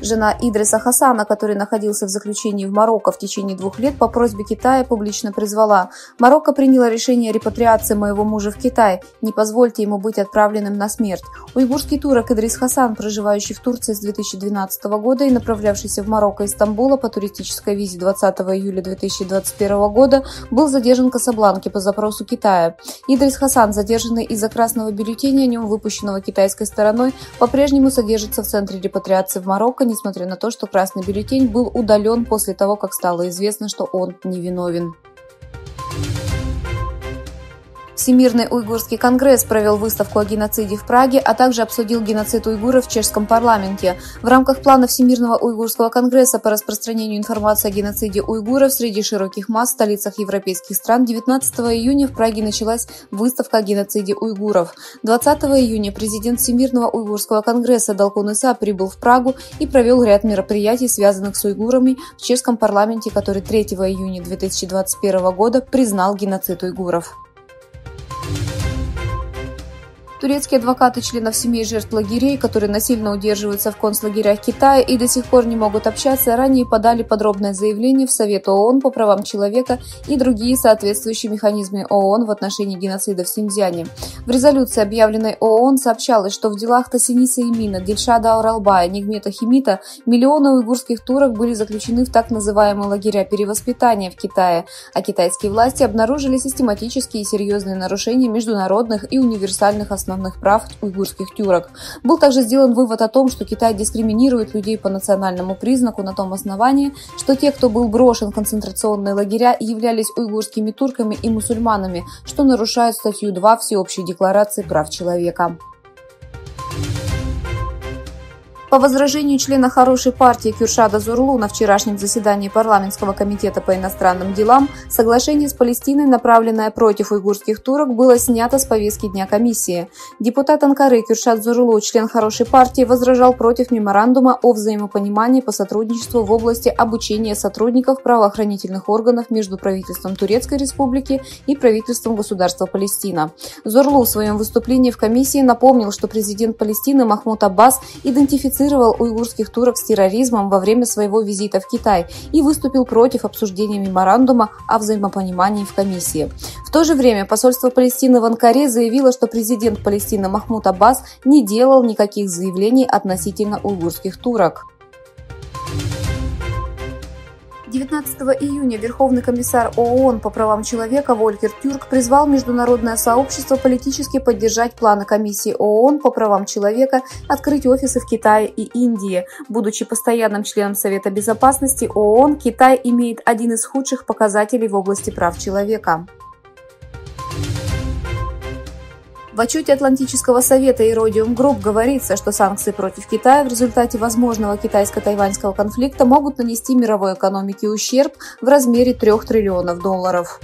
Жена Идриса Хасана, который находился в заключении в Марокко в течение 2 лет, по просьбе Китая публично призвала: «Марокко приняло решение о репатриации моего мужа в Китай. Не позвольте ему быть отправленным на смерть». Уйгурский турок Идрис Хасан, проживающий в Турции с 2012 года и направлявшийся в Марокко из Стамбула по туристической визе 20 июля 2021 года, был задержан в Касабланке по запросу Китая. Идрис Хасан, задержанный из-за красного бюллетеня, о нем выпущенного китайской стороной, по-прежнему содержится в центре репатриации в Марокко, несмотря на то, что красный бюллетень был удален после того, как стало известно, что он невиновен. Всемирный уйгурский конгресс провел выставку о геноциде в Праге, а также обсудил геноцид уйгуров в чешском парламенте. В рамках плана Всемирного уйгурского конгресса по распространению информации о геноциде уйгуров среди широких масс в столицах европейских стран 19 июня в Праге началась выставка о геноциде уйгуров. 20 июня президент Всемирного уйгурского конгресса Далкун Иса прибыл в Прагу и провел ряд мероприятий, связанных с уйгурами, в чешском парламенте, который 3 июня 2021 года признал геноцид уйгуров. Турецкие адвокаты членов семей жертв лагерей, которые насильно удерживаются в концлагерях Китая и до сих пор не могут общаться, ранее подали подробное заявление в Совет ООН по правам человека и другие соответствующие механизмы ООН в отношении геноцида в Синьцзяне. В резолюции, объявленной ООН, сообщалось, что в делах Тасиниса Имина, Дильшада Ауралбая, Нигмета Химита миллионы уйгурских турок были заключены в так называемые лагеря перевоспитания в Китае, а китайские власти обнаружили систематические и серьезные нарушения международных и универсальных основных прав уйгурских тюрок. Был также сделан вывод о том, что Китай дискриминирует людей по национальному признаку на том основании, что те, кто был брошен в концентрационные лагеря, являлись уйгурскими турками и мусульманами, что нарушает статью 2 Всеобщей декларации прав человека. По возражению члена хорошей партии Кюршада Зурлу на вчерашнем заседании парламентского комитета по иностранным делам, соглашение с Палестиной, направленное против уйгурских турок, было снято с повестки дня комиссии. Депутат Анкары Кюршад Зурлу, член хорошей партии, возражал против меморандума о взаимопонимании по сотрудничеству в области обучения сотрудников правоохранительных органов между правительством Турецкой Республики и правительством государства Палестина. Зурлу в своем выступлении в комиссии напомнил, что президент Палестины Махмуд Аббас идентифицировал уйгурских турок с терроризмом во время своего визита в Китай и выступил против обсуждения меморандума о взаимопонимании в комиссии. В то же время посольство Палестины в Анкаре заявило, что президент Палестины Махмуд Аббас не делал никаких заявлений относительно уйгурских турок. 19 июня Верховный комиссар ООН по правам человека Волкер Тюрк призвал международное сообщество политически поддержать планы комиссии ООН по правам человека открыть офисы в Китае и Индии. Будучи постоянным членом Совета безопасности ООН, Китай имеет один из худших показателей в области прав человека. В отчете Атлантического совета Iridium Group говорится, что санкции против Китая в результате возможного китайско-тайваньского конфликта могут нанести мировой экономике ущерб в размере $3 триллионов.